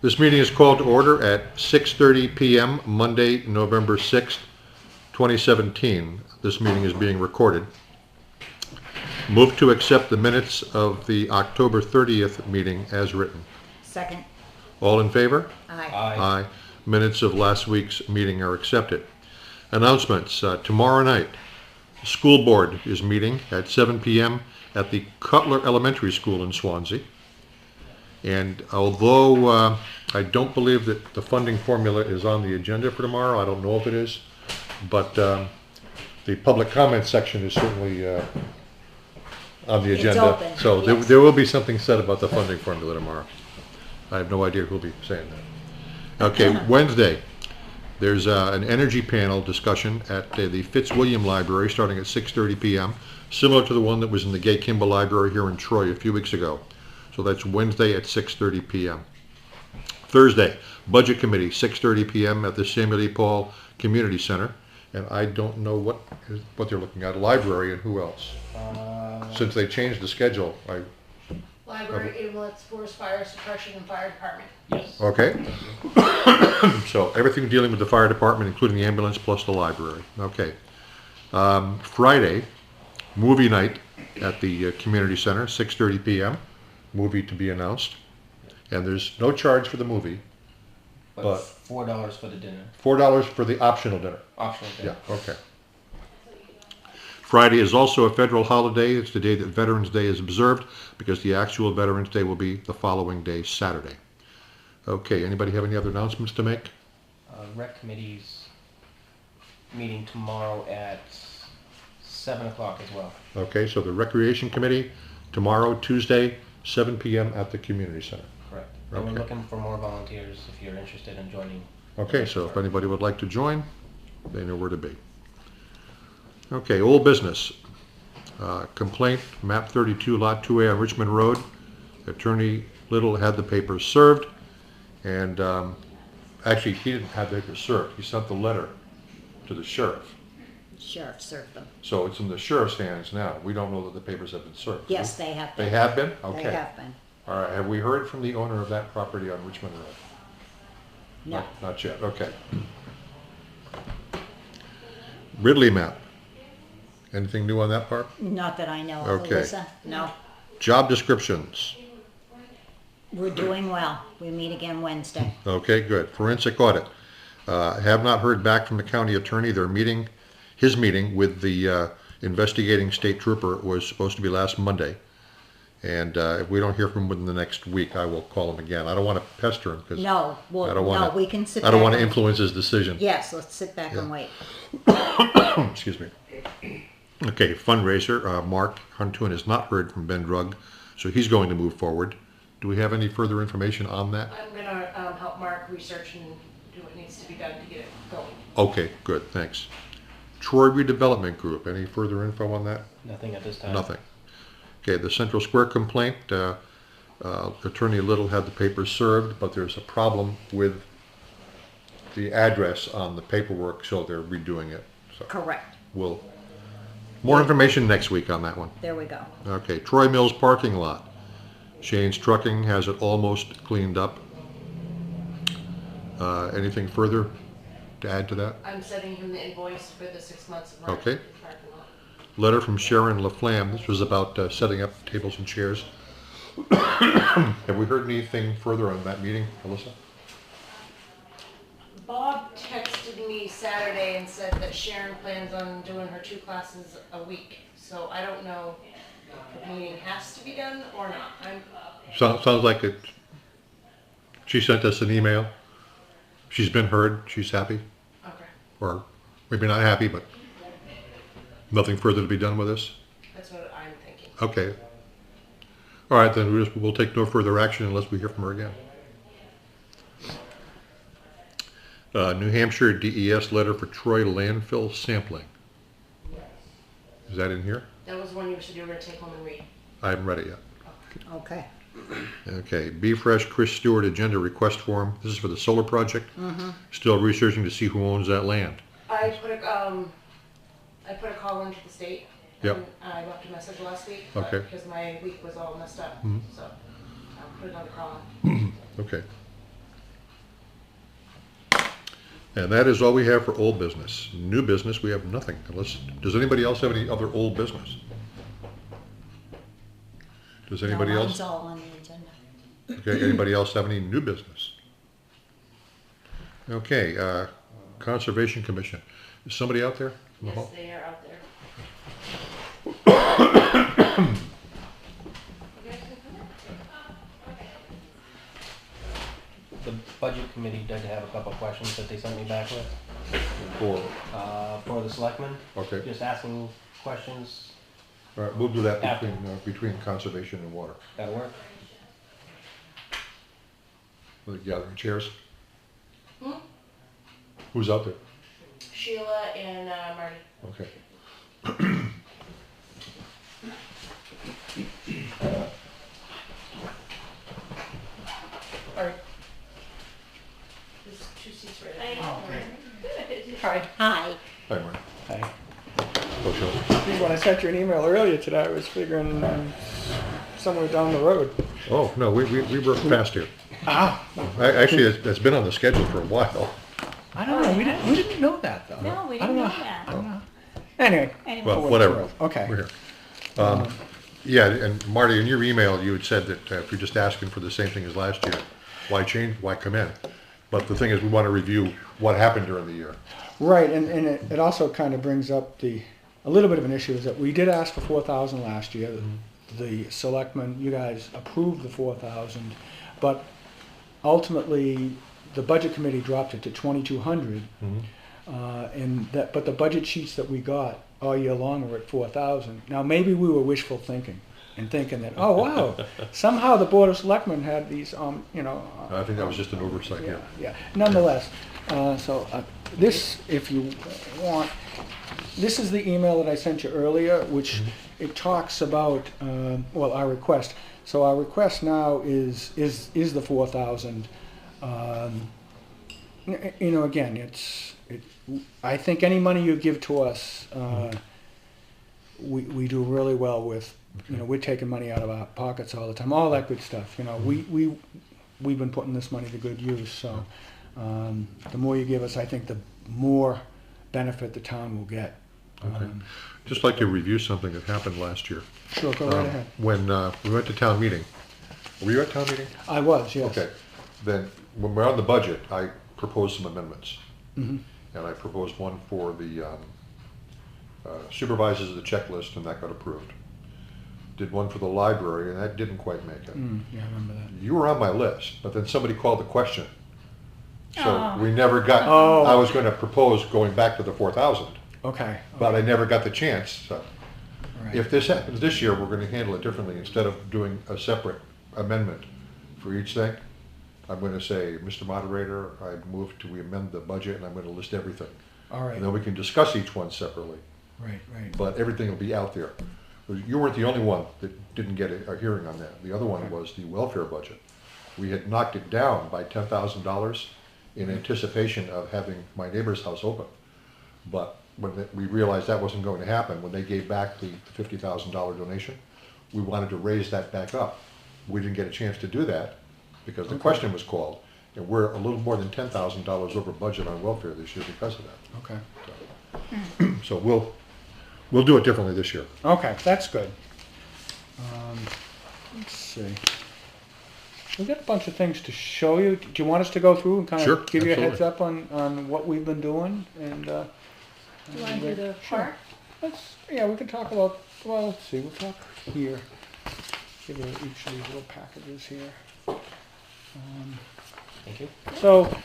This meeting is called to order at 6:30 p.m. Monday, November 6th, 2017. This meeting is being recorded. Move to accept the minutes of the October 30th meeting as written. Second. All in favor? Aye. Aye. Minutes of last week's meeting are accepted. Announcements. Tomorrow night, the school board is meeting at 7 p.m. at the Cutler Elementary School in Swansea. And although I don't believe that the funding formula is on the agenda for tomorrow, I don't know if it is, but the public comment section is certainly on the agenda. Open, so yes. there will be something said about the funding formula tomorrow. I have no idea who will be saying that. Okay, Wednesday, there's an energy panel discussion at the Fitzwilliam Library starting at 6:30 p.m., similar to the one that was in the Gay Kimball Library here in Troy a few weeks ago. So that's Wednesday at 6:30 p.m. Thursday, Budget Committee, 6:30 p.m. at the Samuel E. Paul Community Center. And I don't know what they're looking at, library and who else. Since they changed the schedule, Library, ambulance, forest fire suppression, and fire department. Yes. Okay. So everything dealing with the fire department, including the ambulance plus the library. Okay. Friday, movie night at the community center, 6:30 p.m. Movie to be announced. And there's no charge for the movie. But $4 for the dinner. $4 for the optional dinner. Optional dinner. Yeah, okay. Friday is also a federal holiday. It's the day that Veterans Day is observed because the actual Veterans Day will be the following day, Saturday. Okay, anybody have any other announcements to make? Rec Committee's meeting tomorrow at 7 o'clock as well. Okay, so the Recreation Committee tomorrow, Tuesday, 7 p.m. at the Community Center. Correct. And Okay. we're looking for more volunteers if you're interested in joining. Okay, so if anybody would like to join, they know where to be. Okay, old business. Complaint, map 32, lot 2A on Richmond Road. Attorney Little had the papers served, and actually he didn't have the papers served. He sent the letter to the sheriff. Sheriff served them. So it's in the sheriff's hands now. We don't know that the papers have been served. Yes, they have been. They have been? Okay. They have been. All right, have we heard from the owner of that property on Richmond Road? No. Not yet, okay. Ridley map. Anything new on that part? Not that I know of, Okay. Alissa. No. Job descriptions. We're doing well. We meet again Wednesday. Okay, good. Forensic audit. Have not heard back from the county attorney. Their meeting, his meeting with the investigating state trooper was supposed to be last Monday. And if we don't hear from him within the next week, I will call him again. I don't want to pester him because No. Well, I don't want no, we can sit I don't back want to and- influence his decision. Yes, let's sit back Yeah. and wait. Excuse me. Okay, fundraiser. Mark Huntoon has not heard from Ben Drug, so he's going to move forward. Do we have any further information on that? I'm gonna help Mark research and do what needs to be done to get it going. Okay, good, thanks. Troy Redevelopment Group, any further info on that? Nothing at this time. Nothing. Okay, the Central Square complaint, Attorney Little had the papers served, but there's a problem with the address on the paperwork, so they're redoing it. So Correct. we'll, more information next week on that one. There we go. Okay, Troy Mills parking lot. Shane's Trucking has it almost cleaned up. Anything further to add to that? I'm sending him the invoice for the 6 months of Mark. Okay. Parking lot. Letter from Sharon LaFlamme. This was about setting up tables and chairs. Have we heard anything further on that meeting, Alissa? Bob texted me Saturday and said that Sharon plans on doing her 2 classes a week. So I don't know if the meeting has to be done or not. Sounds like it. She sent us an email. She's been heard. She's happy. Okay, Or maybe not happy, but nothing further to be done with this? that's what I'm thinking. Okay. All right, then we'll take no further action unless we hear from her again. New Hampshire DES letter for Troy landfill sampling. Is that in here? That was one you said you were gonna take home and read. I haven't read it yet. Okay. Okay, Be Fresh Chris Stewart agenda request form. This is for the solar project. Still researching to see who owns that land. I put a call into the state. Yep. And I left a message last week. Okay. Because my week was all messed up. So I'll put another call in. Okay. And that is all we have for old business. New business, we have nothing. Unless, does anybody else have any other old business? Does anybody No, else? mine's all on the agenda. Okay, anybody else have any new business? Okay, Conservation Commission. Is somebody out there? in the Yes, hall? they are out there. The budget committee did have a couple of questions that they sent me back with. For the selectmen, Okay, just asking questions. all right, we'll do that After. between conservation and water. That'll work. The gathering chairs. Hmm? Who's out there? Sheila and Marty. Okay. All right. There's 2 seats right there. Oh, great. Hi. Hi. Hi, Mark. Hi. Go, Shelley. When I sent you an email earlier today, I was figuring somewhere down the road. Oh, no, we work fast here. Ah, Actually, it's been on the schedule for a while. I don't know. We didn't know that though. No, we I don't didn't know I that. don't know. Anyway. Anyway, Well, for what whatever. it's worth. Okay. We're here. Yeah, and Marty, in your email, you had said that if you're just asking for the same thing as last year, why change, why come in? But the thing is, we want to review what happened during the year. Right, and it also kind of brings up a little bit of an issue is that we did ask for 4,000 last year. The selectmen, you guys approved the 4,000, but ultimately the budget committee dropped it to 2,200. But the budget sheets that we got all year long were at 4,000. Now maybe we were wishful thinking and thinking that, oh wow, somehow the Board of Selectmen had these I think that was just an oversight here. yeah. Nonetheless, this, if you want, this is the email that I sent you earlier, which it talks about our request. So our request now is the 4,000. Again, I think any money you give to us, we do really well with. We're taking money out of our pockets all the time, all that good stuff. We've been putting this money to good use. So the more you give us, I think the more benefit the town will get. Okay. Just like to review something that happened last year. Sure, go right ahead. When we went to town meeting. Were you at town meeting? I was, yes. Okay. Then, when we're on the budget, I proposed some amendments. Mhm. And I proposed one for the supervisors of the checklist, and that got approved. Did one for the library, and that didn't quite make it. Yeah, I remember that. You were on my list, but then somebody called the question. So Oh. we never got, Oh. I was going to propose going back to the 4,000, Okay. but I never got the chance. So Right. if this happens this year, we're going to handle it differently. Instead of doing a separate amendment for each thing, I'm going to say, Mr. Moderator, I move we amend the budget, and I'm going to list everything. All right. And then we can discuss each one separately, Right. but everything will be out there. You weren't the only one that didn't get a hearing on that. The other one was the welfare budget. We had knocked it down by $10,000 in anticipation of having my neighbor's house open. But when we realized that wasn't going to happen, when they gave back the $50,000 donation, we wanted to raise that back up. We didn't get a chance to do that because the question was called, and we're a little more than $10,000 over budget on welfare this year because of that. Okay. So we'll do it differently this year. Okay, that's good. Let's see. We've got a bunch of things to show you. Do you want us to go through and kind of Sure, give you a heads absolutely. up on what we've been doing? And do you want to do the park? we can talk about. Well, let's see. We'll talk here. Give you each of these little packages here. Thank you. So,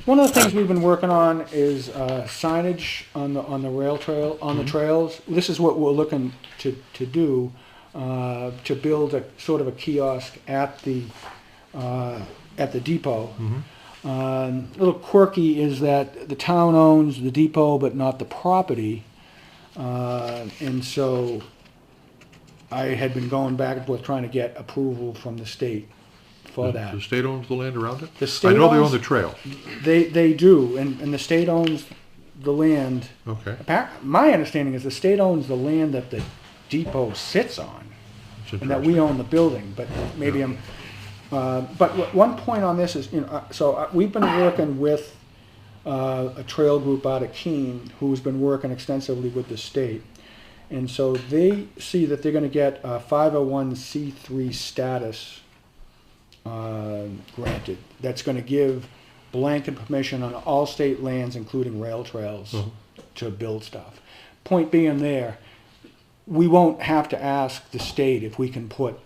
one of the things we've been working on is signage on the rail trail, on the trails. This is what we're looking to do, to build a sort of a kiosk at the depot. A little quirky is that the town owns the depot but not the property, and so I had been going back and forth trying to get approval from the state for that. The state owns the land around it? The state I know they owns- own the trail. They do, and the state owns the land. Okay. My understanding is the state owns the land that the depot sits on, It's and that we own the building, but maybe Yeah. but one point on this is, so we've been working with a trail group out of Keene who's been working extensively with the state. And so they see that they're going to get a 501c3 status granted. That's going to give blanket permission on all state lands, including rail trails, to build stuff. Point being there, we won't have to ask the state if we can put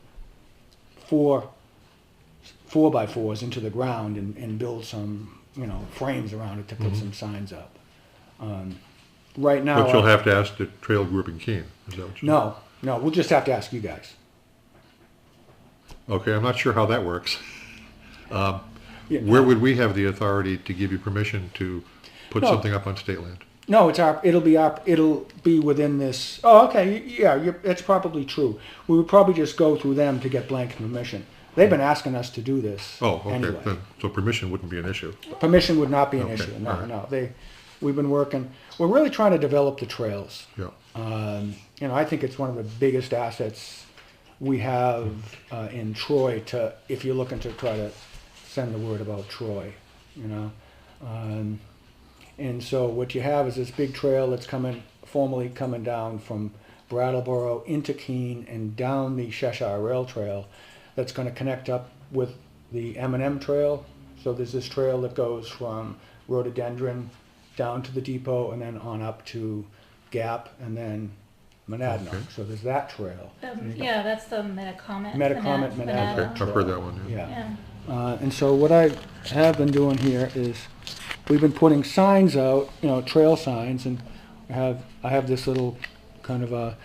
4x4s into the ground and build some, frames around it to put some signs up. Right now, But you'll have to ask the trail group in Keene, is that what you no, we'll just have to ask you guys. Okay, I'm not sure how that works. Yeah. Where would we have the authority to give you permission to put No. something up on state land? No, it'll be within this. Oh, okay, yeah, it's probably true. We would probably just go through them to get blanket permission. They've been asking us to do this. Oh, okay, anyway. then, so permission wouldn't be an issue. Permission would not be an Okay, issue. all No, right. we've been working. We're really trying to develop the trails. Yeah, I think it's one of the biggest assets we have in Troy. If you're looking to try to send the word about Troy, and so what you have is this big trail that's formally coming down from Brattleboro into Keene and down the Cheshire Rail Trail. That's going to connect up with the M&M Trail. So there's this trail that goes from Rhododendron down to the depot and then on up to Gap and then Monadnock. Okay. So there's that trail. Yeah, that's the Metacomet. Metacomet, okay, Monadnock. I've heard that one, yeah. Yeah. And so what I have been doing here is we've been putting signs out, trail signs, and I have this little kind of a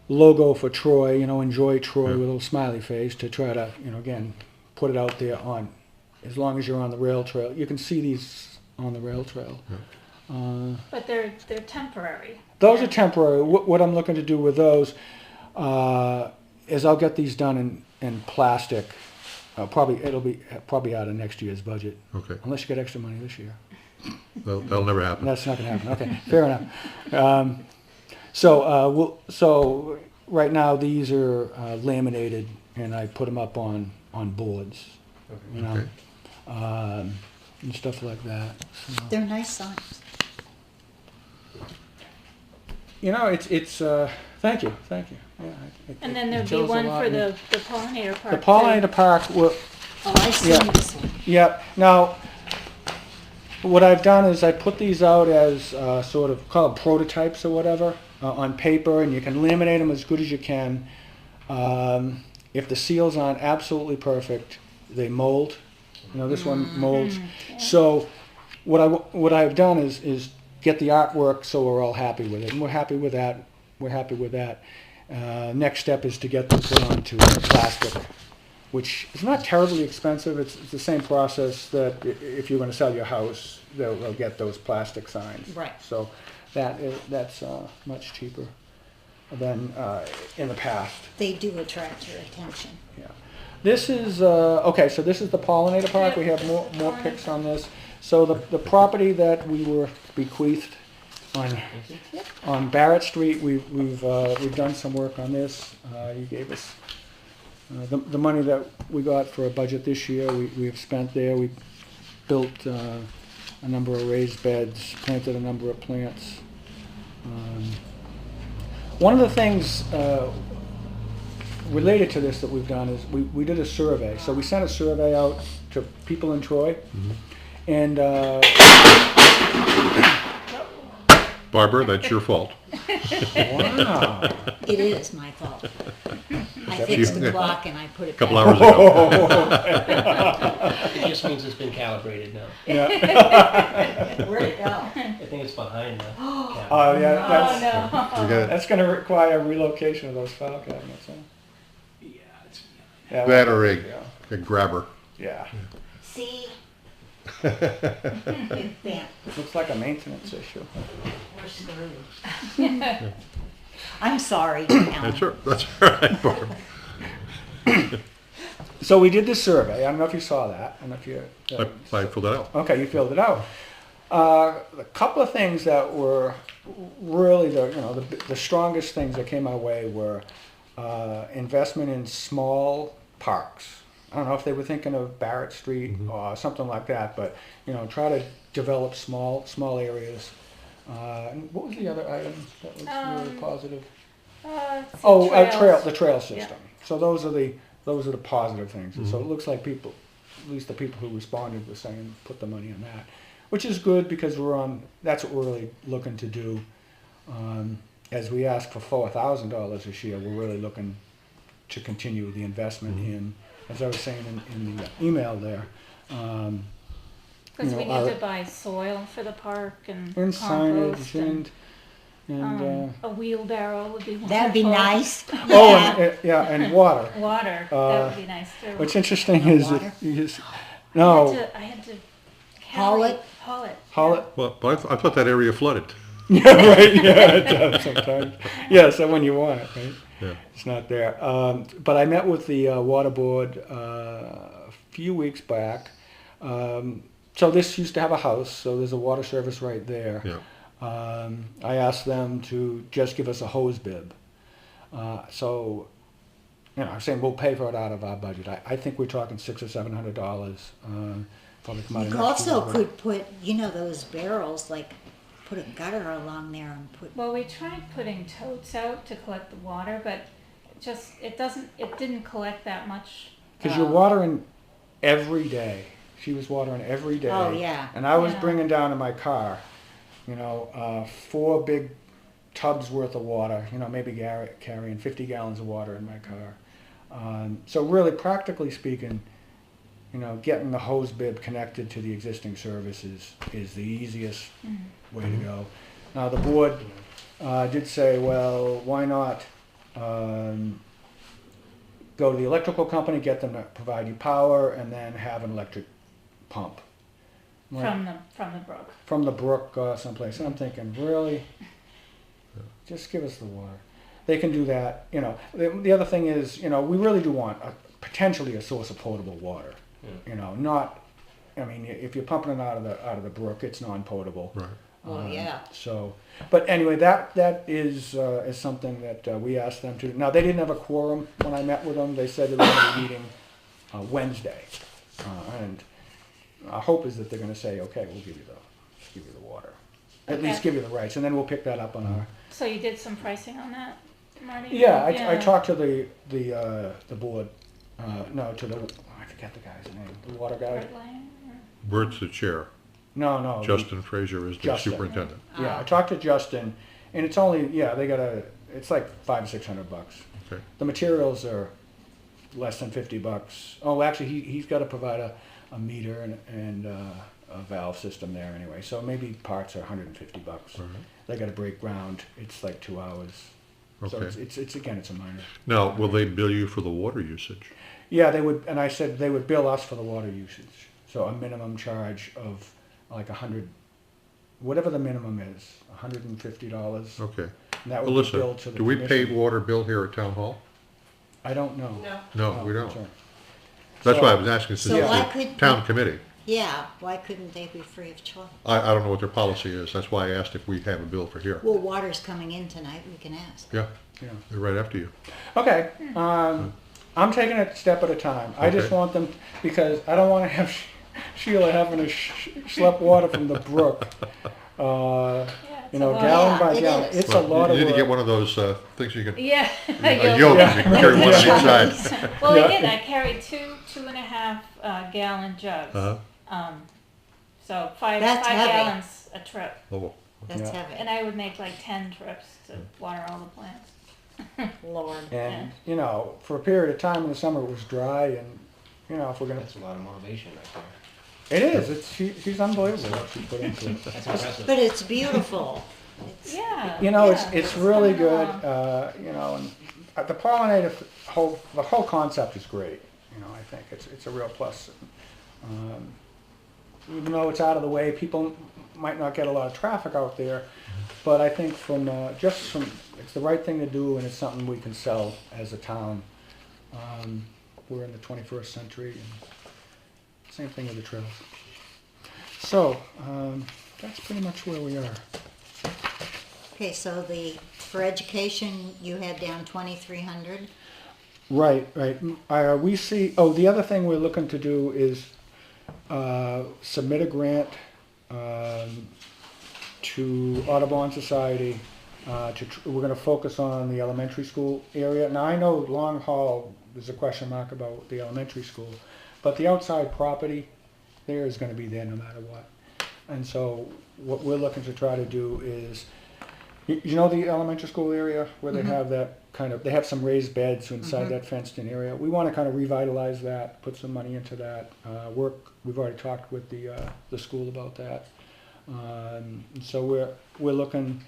logo for Troy, enjoy Troy with a little smiley face to try to, again, put it out there on, as long as you're on the rail trail. You can see these on the rail trail. But they're temporary. Those are temporary. What I'm looking to do with those is I'll get these done in plastic. It'll be probably out of next year's budget, Okay, unless you get extra money this year. that'll never happen. That's not going to happen. Okay, fair enough. So right now these are laminated, and I put them up on boards, Okay. and stuff like that. So, They're nice signs. it's thank you. Yeah, And then there'd be tells a one lot. for the pollinator park. The pollinator park. Oh, I see Yeah. this one. Yeah. Now, what I've done is I put these out as sort of called prototypes or whatever on paper, and you can laminate them as good as you can. If the seals aren't absolutely perfect, they mold. This one molds. So, what I've done is get the artwork so we're all happy with it, and we're happy with that. Next step is to get them put onto plastic, which is not terribly expensive. It's the same process that if you're going to sell your house, they'll get those plastic signs. Right. So that's much cheaper than in the past. They do attract your attention. Yeah. This is okay. So this is the pollinator park. We have more pics on this. So the property that we were bequeathed on Barrett Street, we've done some work on this. You gave us the money that we got for a budget this year. We have spent there. We built a number of raised beds, planted a number of plants. One of the things related to this that we've done is we did a survey. So we sent a survey out to people in Troy, and Barbara, that's your fault. wow. It is my fault. I fixed the clock and I put it A couple back. hours ago. It just means it's been calibrated now. Where'd it go? I think it's behind the camera. Oh yeah, Oh, no. You got that's going to require relocation of those file cabinets. Huh? Yeah, it's, Yeah, that or yeah. a grabber. Yeah. See? Bam. Looks like a maintenance issue. We're screwed. I'm sorry, Alan. That's all right, Barbara. So we did this survey. I don't know if you saw that. I don't know if you. I filled that out. Okay, you filled it out. A couple of things that were really the strongest things that came our way were investment in small parks. I don't know if they were thinking of Barrett Street or something like that, but, you know, try to develop small areas. And what was the other item that was really positive? It's Oh, trails. the trail system. So those are the positive things. And so it looks like people, at least the people who responded, were saying put the money on that, which is good because that's what we're really looking to do. As we ask for $4,000 this year, we're really looking to continue the investment in, as I was saying in the email there. Because you we know, need our- to buy soil for the park and And compost signage and a wheelbarrow would be wonderful. That'd be nice. and water. Water, that would be nice too. What's interesting No is water? I had to Haul it? Haul it. Haul it. Well, but I thought that area flooded. Yeah, right. Yeah, it does sometimes. Yeah, so when you want it, right? Yeah. It's not there. But I met with the water board a few weeks back. So this used to have a house, so there's a water service right there. Yeah. I asked them to just give us a hose bib. So, you know, I'm saying we'll pay for it out of our budget. I think we're talking $600 or $700. Probably come out of You next also year's could put, you know, those barrels, like, put a gutter along there and put, Well, we tried putting totes out to collect the water, but it didn't collect that much. Because you're watering every day. She was watering every day. Oh, yeah. And I was Yeah. bringing down in my car, you know, 4 big tubs worth of water, you know, maybe carrying 50 gallons of water in my car. So really, practically speaking, you know, getting the hose bib connected to the existing services is the easiest way to go. Now, the board did say, well, why not go to the electrical company, get them to provide you power, and then have an electric pump. Right. From the brook. From the brook someplace. And I'm thinking, really? Just give us the water. They can do that. You know, the other thing is, you know, we really do want potentially a source of potable water. You know, not, I mean, if you're pumping it out of the brook, it's non-potable. Right. well, yeah. So, but anyway, that is something that we asked them to. Now, they didn't have a quorum when I met with them. They said they were going to be meeting Wednesday, and our hope is that they're going to say, okay, we'll give you the water, at least give you the rights, and then we'll pick that up on our. So you did some pricing on that, Marty? Yeah, I talked to the board. No, to the I forget the guy's name, the water guy. Bert Lang, or- Bert's the chair. No. Justin Fraser is the Justin. superintendent. Yeah, I talked to Justin, and it's only it's like $500 or $600. Okay. The materials are less than $50. Oh, actually, he's got to provide a meter and a valve system there anyway. So maybe parts are $150. Right. They got to break ground. It's like 2 hours. So Okay. it's again, it's a minor. Now, will they bill you for the water usage? Yeah, they would, and I said they would bill us for the water usage. So a minimum charge of like whatever the minimum is, $150. Okay. And that would be billed Alyssa, to the do we pay commission. water bill here at Town Hall? I don't know. No. No, Oh, we don't. that's right. That's So- why I was asking, since So it's why a could- town committee. Yeah, why couldn't they be free of charge? I don't know what their policy is. That's why I asked if we have a bill for here. Well, water's coming in tonight, we can ask. Yeah, Yeah. they're right after you. Okay. I'm taking it a step at a time. I just Okay. want them, because I don't want to have Sheila having to schlep water from the brook. Yeah, it's You know, a lot. gallon by Yeah, it gallon. is. It's a lot You of need to get work. one of those things you can, Yeah. a yoke, you can carry one on each side. Well, Yeah. I did. I carried two 2.5 gallon jugs. Uh-huh. So five That's heavy. gallons a trip, Oh, That's Yeah. heavy. and I would make like 10 trips to water all the plants. Lord. And, you know, for a period of time in the summer it was dry, and, you know, if we're going to. That's a lot of motivation right there. It is. She's unbelievable what she put into it. That's impressive. But it's beautiful. It's, Yeah. You know, yeah, it's really coming good. along. You know, and the pollinator the whole concept is great. You know, I think it's a real plus. Even though it's out of the way, people might not get a lot of traffic out there. But I think it's the right thing to do, and it's something we can sell as a town. We're in the 21st century, and same thing with the trails. So that's pretty much where we are. okay, so for education, you had down 2,300. Right, right. We see, the other thing we're looking to do is submit a grant to Audubon Society. We're going to focus on the elementary school area. Now, I know Long Haul, there's a question mark about the elementary school, but the outside property there is going to be there no matter what. And so what we're looking to try to do is, you know the elementary school area where they have that kind of, they have some raised beds inside that fenced in area. We want to kind of revitalize that, put some money into that. We've already talked with the school about that. And so we're looking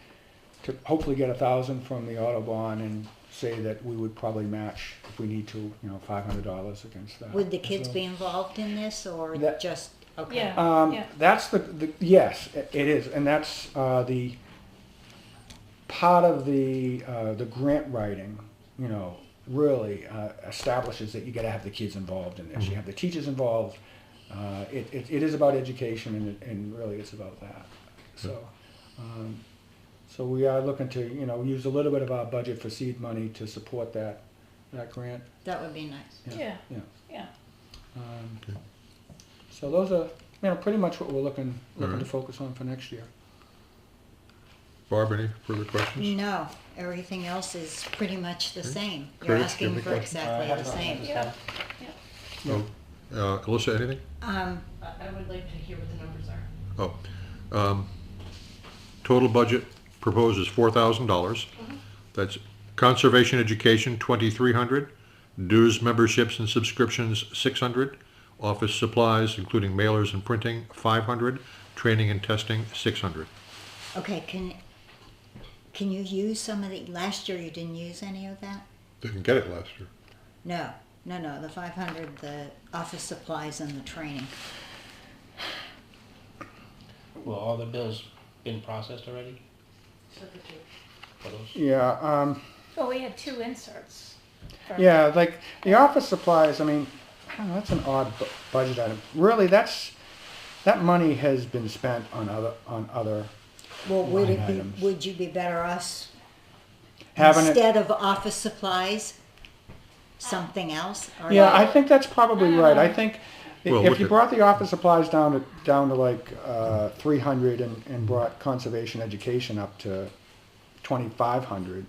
to hopefully get 1,000 from the Audubon and say that we would probably match if we need to, $500 against that. Would the kids So be involved in this or That- just, okay? Yeah. That's yes, it is, and that's the part of the grant writing. Really establishes that you got to have the kids involved in this. You have the teachers involved. It is about education, and really it's about that. So. So we are looking to, use a little bit of our budget for seed money to support that grant. That would be nice. Yeah. Yeah. So those are, pretty much what we're looking Alright. to focus on for next year. Barb, any further questions? No, everything else is pretty much the same. You're Curtis, asking you have for any exactly the same. Yeah. Alissa, anything? I would like to hear what the numbers are. Total budget proposed is $4,000. That's conservation education, $2,300. Dues, memberships, and subscriptions, $600. Office supplies, including mailers and printing, $500. Training and testing, $600. Okay, can you use some of the, last year you didn't use any of that? Didn't get it last year. No, the 500, the office supplies and the training. Well, all the bills been processed already for those? Yeah. Well, we had 2 inserts. Yeah, like the office supplies. I don't know, that's an odd budget item. Really, that money has been spent on other. Well, Line items. would you be better off Having it. instead of office supplies, something else? Or Yeah, I think that's probably right. I think Well, if look you at- brought the office supplies down to like 300 and brought conservation education up to 2,500.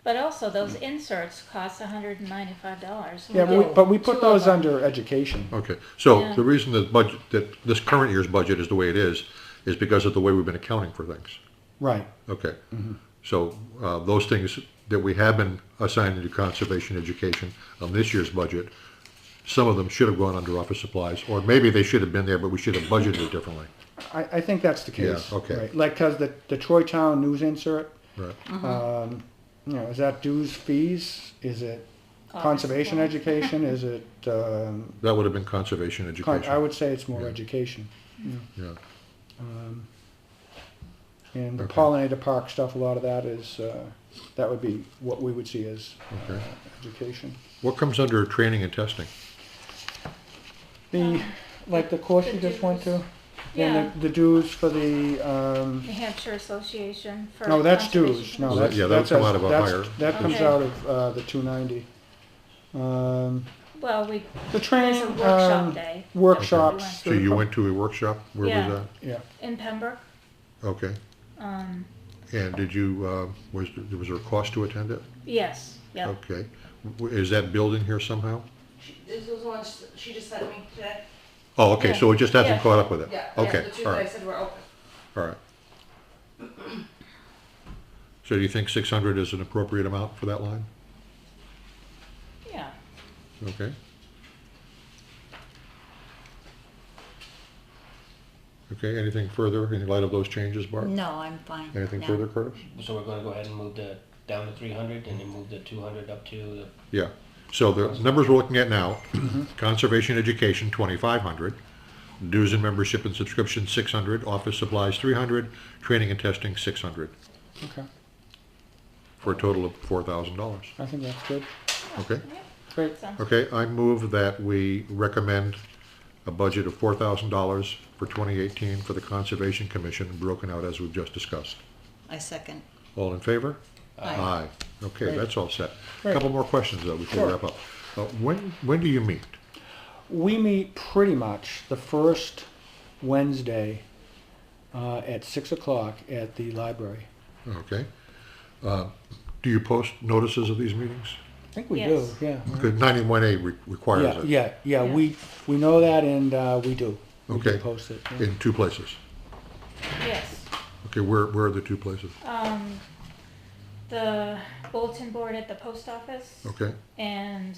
But also, those inserts cost $195. Yeah, but we put 2 of those them. under education. Okay, so Yeah. the reason that this current year's budget is the way it is because of the way we've been accounting for things. Right. Okay, so those things that we have been assigning to conservation education on this year's budget, some of them should have gone under office supplies, or maybe they should have been there, but we should have budgeted it differently. I think that's the case. Yeah, okay. Right. Like, because the Troy Town news insert, Right. is that dues fees? Is it Office conservation supplies. education? Is it, That would have been conservation I education. would say it's more Yeah. education. Yeah, And the Okay. pollinator park stuff, a lot of that is, that would be what we would see as Okay. education. what comes under training and testing? Like the course the you just went to? dues. And Yeah. the dues for the, New Hampshire Association for no, that's Conservation dues. No, Well, that's, yeah, that would that's, come out of a that's- higher- that comes Okay. out of, the 290. Well, The there's training, a workshop day workshops. So you went to a workshop, where Yeah. was Yeah, in Pembroke. that? Okay, Um, and did you, was there a cost to attend it? yes, yep. Okay, is that billed in here somehow? This was one she just sent me today. Oh, okay, Yeah. so it just hasn't Yeah. caught up with it? Yeah, Okay, the 2 all that I right, said were open. all right. So do you think 600 is an appropriate amount for that line? Yeah. Okay. Okay, anything further in light of those changes, Barb? No, I'm fine. Anything No. further, Curtis? So we're gonna go ahead and move down to 300 and then move the 200 up to the, Yeah, so the numbers we're looking at now, conservation education, 2,500, dues and membership and subscription, 600, office supplies, 300, training and testing, 600, okay. for a total of $4,000. I think that's good. Okay? Great. Sounds Okay, I move that we recommend a budget of $4,000 for 2018 for the Conservation Commission, broken out as we've just discussed. I second. All in favor? Aye. Okay, Great. that's all set. Great. Couple more questions though before we Sure. wrap up. When do you meet? We meet pretty much the first Wednesday at 6 o'clock at the library. Okay. Do you post notices of these meetings? I think we Yes. do, yeah. Because 91A requires it. Yeah, Yeah. we know that and we do. We do Okay. post it. Yeah. In 2 places. Yes. Okay, where are the 2 places? The bulletin board at the post office Okay, and,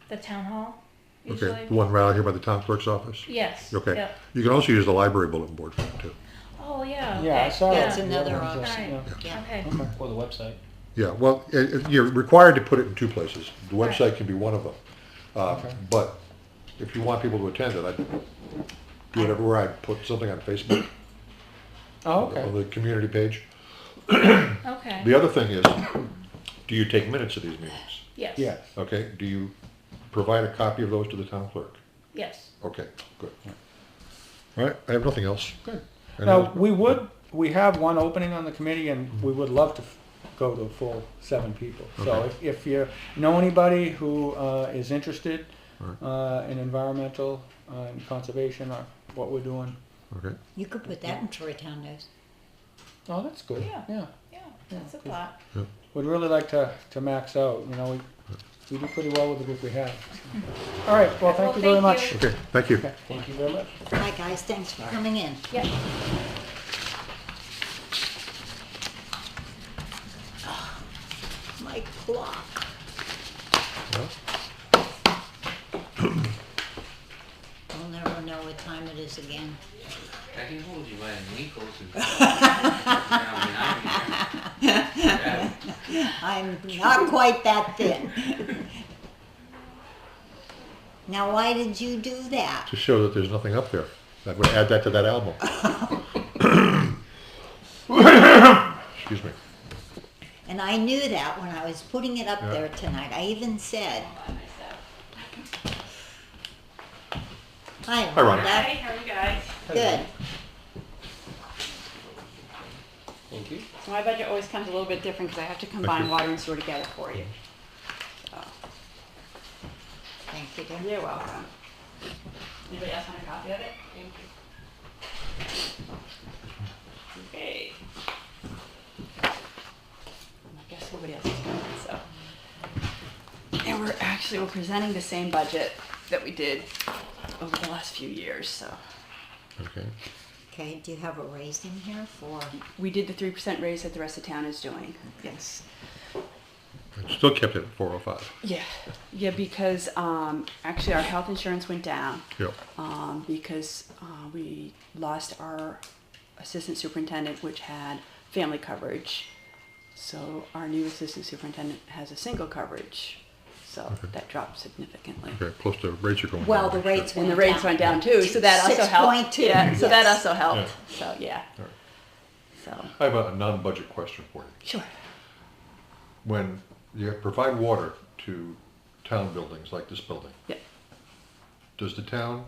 the town hall, usually. okay. The one right out here by the town clerk's office? Yes. Okay. Yep. You can also use the library bulletin board for it too. Oh, yeah, okay. Yeah, I saw That's that. another Yeah, option. yeah. Yeah. Okay. Okay. Or the website. Yeah, well, you're required to put it in 2 places. The Right. website can be one of them. Okay. But if you want people to attend it, I'd do it everywhere. I'd put something on Facebook, Oh, on okay. the community page. Okay. The other thing is, do you take minutes of these meetings? Yes. Yes. Okay, do you provide a copy of those to the town clerk? Yes. Okay, good. All right, I have nothing else. Good. Any Now, other- we have one opening on the committee and we would love to go to a full 7 people. So Okay. if you know anybody who is interested All in environmental and conservation or what we're doing, Okay, You could put that in Torytown News. oh, that's good. Yeah. Yeah. Yeah, that's a thought. We'd really like to max out, you know, we do pretty well with the group we have. All right, well, thank Well, you very thank much. you. okay, thank you. Okay. Thank you very much. Hi, guys, thanks for coming in. Yep. My clock. I'll never know what time it is again. I can hold you by an ankle I'm not quite that thin. Now, why did you do that? To show that there's nothing up there. I'm gonna add that to that album. Excuse me. And I knew that when I was putting it up Yeah. there tonight. I even said, "Hi, Hi, Rhonda. Rhonda." how are you guys? Good. Thank you. So my budget always comes a little bit different because I have to combine you. water and sewer together for you. So, Thank you, dear. you're welcome. Anybody else want a copy of it? Thank you. Okay. I guess nobody else is doing it, so. And we're presenting the same budget that we did over the last few years, so. Okay, Okay, do you have a raise in here for? We did the 3% raise that the rest of town is doing, yes. and still kept it at 405. Yeah, because actually our health insurance went down Yep, because we lost our assistant superintendent, which had family coverage. So our new assistant superintendent has a single coverage. So that dropped significantly. okay, plus the rates are going down. Well, the rates And went the rates down. went down too, so that also helped. 6.2, Yeah, so that yes. also helped. So yeah. Alright. So I have a non-budget question for you. sure. When you provide water to town buildings like this building, Yeah. does the town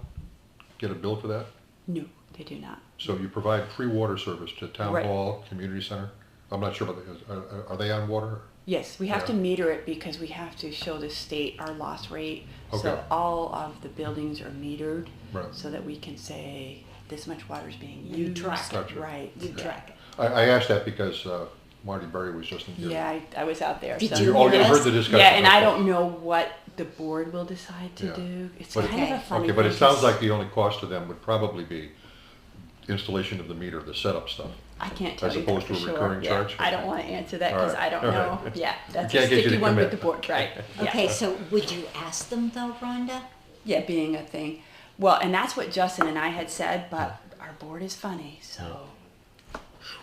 get a bill for that? No, they do not. So you provide free water service to town Right. hall, community center? I'm not sure about the, are they on water? Yes, we have to Yeah. meter it because we have to show the state our loss rate. So Okay. all of the buildings are metered Right. so that we can say this much water is being You used. track it. Gotcha. Right. You yeah. track it. I asked that because Marty Berry was just in here. Yeah, I was out there. Did so. you Oh, you Yes. heard the discussion? Yeah, and I okay. don't know what the board will decide to Yeah. do. It's But- kind of a funny Okay, but it thing, sounds 'cause like the only cost to them would probably be installation of the meter, the setup stuff. I can't tell as you opposed that for to a sure. recurring Yeah, charge? I don't want to answer that All because right, I don't all know. right. Yeah, that's Can't a get you sticky to one with commit. the board, right? Yeah. Okay, so would you ask them though, Rhonda? Yeah, being a thing. Well, and that's what Justin and I had said, but our board is funny, so.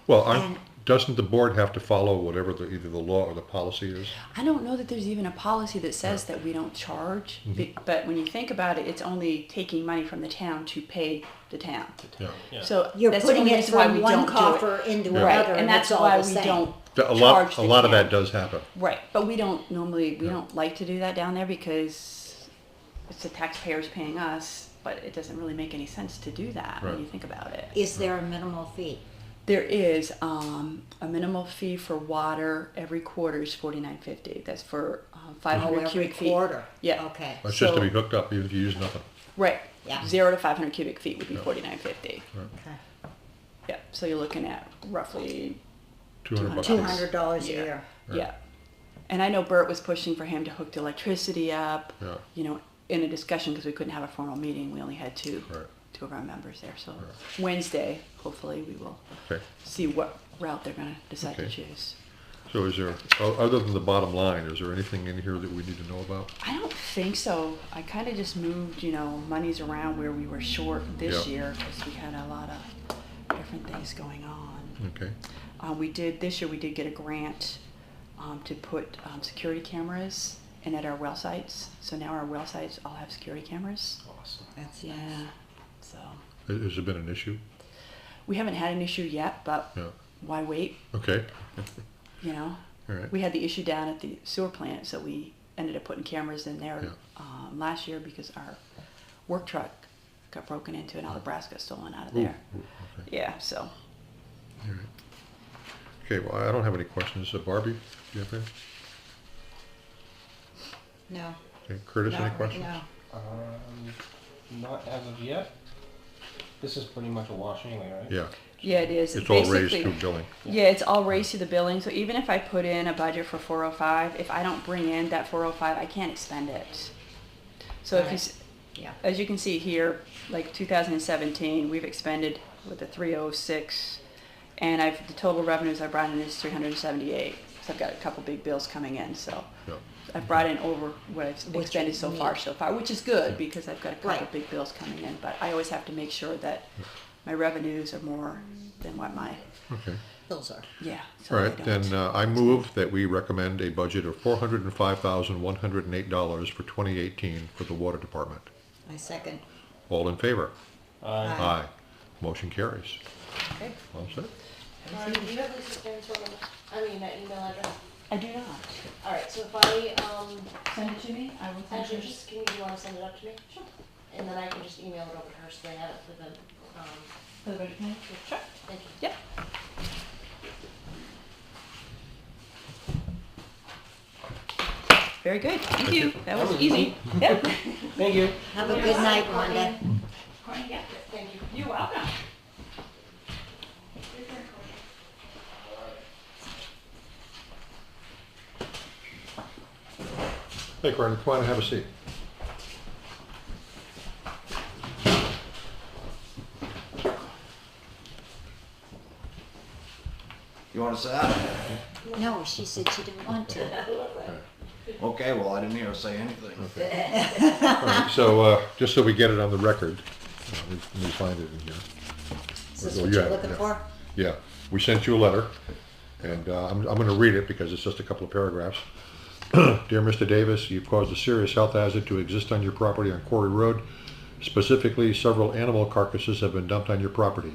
Well, And- doesn't the board have to follow whatever either the law or the policy is? I don't know that there's even a policy that says that we don't charge, but when you think about it, it's only taking money from the town to pay the town. Yeah. Yeah. So You're that's the putting only it reason why from we one don't do it. coffer into Yeah. another, And and that's it's all why the we same. don't A charge lot the of that town. does happen. Right, but we don't normally, we don't like to do that down there because it's the taxpayers paying us, but it doesn't really make any sense to do that Right. when you think about it. Is there a minimal fee? There is a minimal fee for water every quarter is $49.50. That's for 500 every cubic feet. quarter? Yeah. Okay. That's just to So- be hooked up, even if you use nothing. Right. Yeah. 0 to 500 cubic feet would be Yeah. $49.50. Okay. Yeah. So you're looking at roughly $200. $200 a Yeah. year. yeah. And I know Bert was pushing for him to hook the electricity up. Yeah. You know, in a discussion because we couldn't have a formal meeting. We only had two Right. of our members there. So Wednesday, hopefully, we will Okay. see what route they're going to decide to Okay. choose. So is there, other than the bottom line, is there anything in here that we need to know about? I don't think so. I kind of just moved, monies around where we were short this Yeah. year because we had a lot of different things going on. Okay. This year we did get a grant to put security cameras in at our well sites. So now our well sites all have security cameras. Awesome. That's Yeah. nice. So Has there been an issue? we haven't had an issue yet, but Yeah. why wait? Okay. All right. We had the issue down at the sewer plant, so we ended up putting cameras in there last year because our work truck got broken into and all the brass got stolen out of there. Ooh, okay. Yeah, so. All right. Okay, well, I don't have any questions. Barbie, do you have any? No. Okay. Curtis, any No, questions? no. Not as of yet. This is pretty much a wash anyway, right? Yeah. Yeah, it is. It's all raised Basically- through billing. Yeah, it's all raised to the billing. So even if I put in a budget for 405, if I don't bring in that 405, I can't expend it. So if you, Yeah. as you can see here, like 2017, we've expended with the 306, and the total revenues I brought in is 378. So I've got a couple big bills coming in. So Yeah. I've brought in over what I've Which expended you so need. far, which is good because I've got a couple Right. big bills coming in. But I always have to make sure that my revenues are more than what my Okay. Those are. All right, then I move that we recommend a budget of $405,108 for 2018 for the water department. I second. All in favor? Aye. Motion carries. Okay. All set? Lauren, do you have Lisa's parents' phone number? That email address? I do not. Alright, so if I, Send it to me. I will send actually, it. do you wanna send it up to me? Sure. And then I can just email it over to her so they have it for the, For the budget committee? Sure. thank you. Yep. Very good. Thank you. That was easy. Yep. Thank you. Have a good night, Wanda. Thank you. You're welcome. Hey, Courtney, come on and have a seat. You want to sit? No, she said she didn't want to. Okay, well, I didn't hear her say anything. All right, so just so we get it on the record, let me find it in here. Is this Oh, what yeah, you're looking yeah. for? Yeah, we sent you a letter, and I'm going to read it because it's just a couple of paragraphs. Dear Mr. Davis, you've caused a serious health hazard to exist on your property on Quarry Road. Specifically, several animal carcasses have been dumped on your property.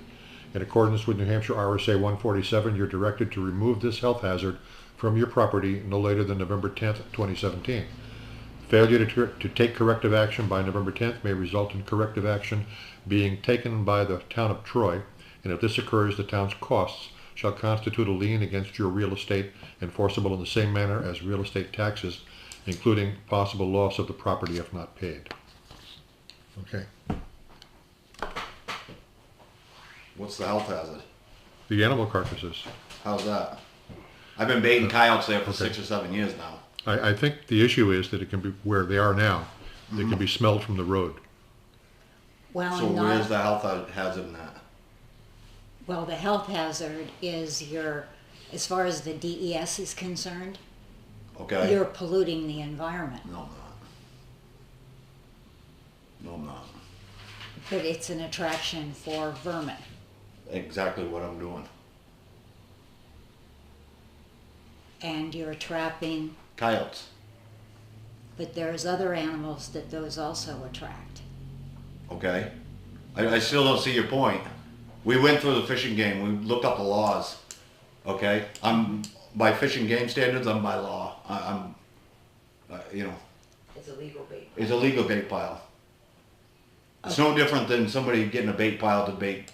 In accordance with New Hampshire RSA 147, you're directed to remove this health hazard from your property no later than November 10th, 2017. Failure to take corrective action by November 10th may result in corrective action being taken by the town of Troy, and if this occurs, the town's costs shall constitute a lien against your real estate enforceable in the same manner as real estate taxes, including possible loss of the property if not paid. Okay. What's the health hazard? The animal carcasses. How's that? I've been baiting coyotes there for 6 or 7 years now. I think the issue is that it can be, where they are now, they can be smelled from the road. Well, So not- where's the health hazard in that? Well, the health hazard is as far as the DES is concerned, Okay? you're polluting the environment. No, I'm not. No, I'm not. But it's an attraction for vermin. Exactly what I'm doing. And you're trapping, Coyotes. but there's other animals that those also attract. Okay? I still don't see your point. We went through the fishing game. We looked up the laws. Okay? By fishing game standards, I'm by law. It's a legal bait. It's a legal bait pile. It's no different than somebody getting a bait pile to bait,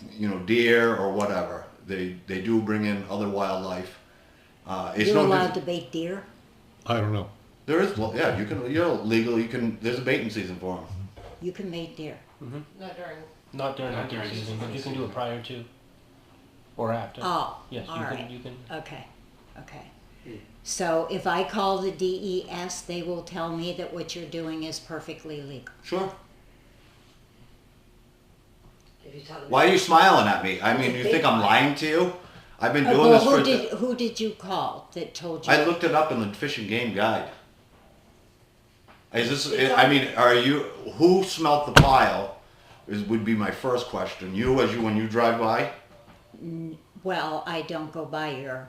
deer or whatever. They do bring in other wildlife. It's You're no allowed diff- to bait deer? I don't know. There is, well, yeah, you're legal, there's a baiting season for them. You can bait deer. Not during, Not during Not hunting during season, but you can season. do it prior to or after. Oh, Yes, all you right. can, you can, Okay, okay. So if I call the DES, they will tell me that what you're doing is perfectly legal? Sure. if you tell them. Why are you smiling at me? I mean, you think I'm lying to you? I've been doing Well, this who did you call that told you? I looked it up in the Fish and Game Guide. Is this, I mean, who smelt the pile would be my first question. When you drive by? Well, I don't go by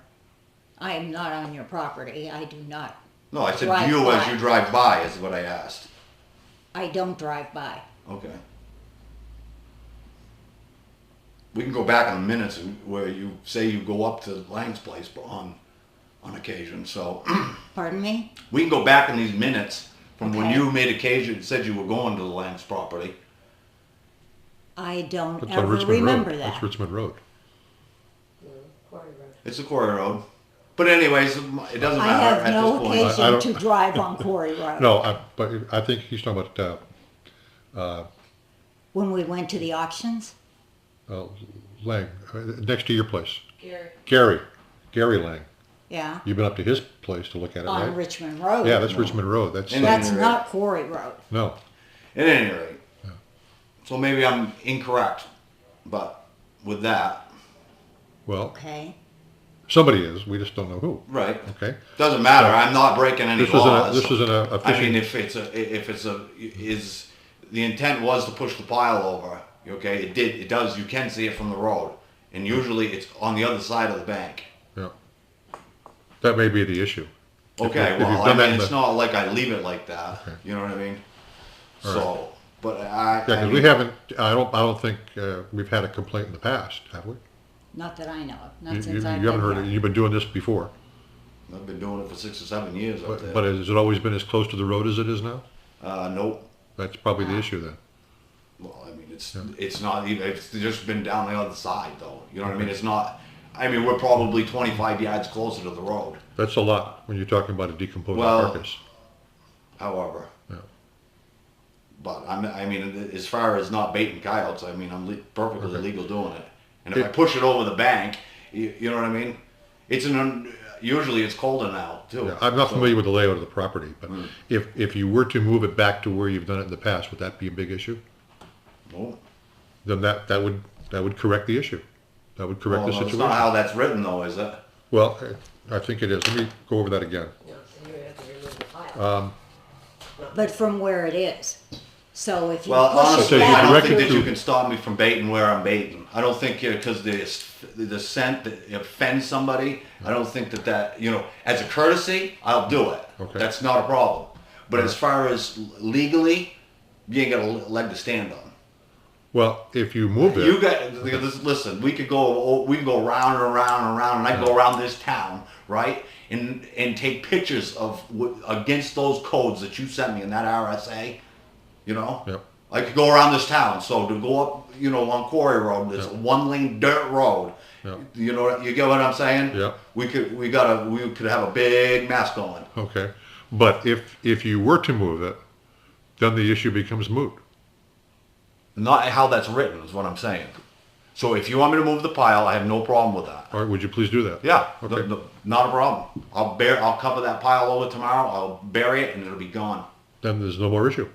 I am not on your property. I do not. No, I said Drive you by. as you drive by is what I asked. I don't drive by. Okay. We can go back in the minutes where you say you go up to Lang's place on occasion, so Pardon me? we can go back in these minutes from when Okay. you made occasion, said you were going to the Lang's property. I don't That's on ever Richmond remember Road. that. That's Richmond Road. Quarry Road. It's a quarry road. But anyways, it doesn't I matter have at no this point. I occasion don't- to drive on Quarry Road. No, but I think he's talking about When we went to the auctions? Lang, next to your place. Gary. Gary Lang. Yeah. You've been up to his place to look at it, On right? Richmond Road. Yeah, that's Richmond Road. That's And That's Right. not Quarry Road. no. At any rate. So maybe I'm incorrect, but with that, Well, Okay. somebody is. We just don't know who. right. Okay. Doesn't matter. I'm not breaking any This isn't laws. a, this isn't a I fishing. mean, is the intent was to push the pile over, okay? It does, you can see it from the road. And usually it's on the other side of the bank. Yeah. That may be the issue. Okay, if you've well, I done that mean, in it's the- not like I leave it like that, Okay. you know what I mean? All So, but Yeah, because mean, we haven't. I don't think we've had a complaint in the past, have we? Not that I know of. Not You, since I've you haven't been heard it. here. You've been doing this before, I've been doing it for 6 or 7 years up there. but has it always been as close to the road as it is now? Nope. That's probably the issue then. Well, I mean, it's not even, it's just been down the other side though, you know what I mean? It's not, I mean, we're probably 25 yards closer to the road, That's a lot when you're talking about a decomposing Well- carcass. however. Yeah. But I mean, as far as not baiting coyotes, I mean, I'm perfectly Okay. legal doing it. And if I push it over the bank, you know what I mean? Usually it's colder now too. Yeah, I'm not So- familiar with the layout of the property, but Mm. if you were to move it back to where you've done it in the past, would that be a big issue? Well, Then that would correct the issue. That would correct the well, it's situation. not how that's written though, is it? Well, I think it is. Let me go over that again. No, so you would have to remove the pile. But from where it is. So if you Well, push honestly, it you I don't back, direct think it that you to- can stop me from baiting where I'm baiting. I don't think because the scent that offends somebody. I don't think that as a courtesy, I'll do it. Okay. That's not a problem. But as far as legally, you ain't got a leg to stand on. Well, if you move it, You got listen. We can go round and around and around, and I can go around this town, right? And take pictures of against those codes that you sent me in that RSA. You know. Yep. I could go around this town. So to go up, on Quarry Road, there's a Yep. 1-lane dirt road. Yep. You get what I'm saying? Yep. We could have a big mess going. okay. But if you were to move it, then the issue becomes moot. Not how that's written is what I'm saying. So if you want me to move the pile, I have no problem with that. All right, would you please do that? Yeah, Okay. not a problem. I'll cover that pile over tomorrow. I'll bury it and it'll be gone. Then there's no more issue.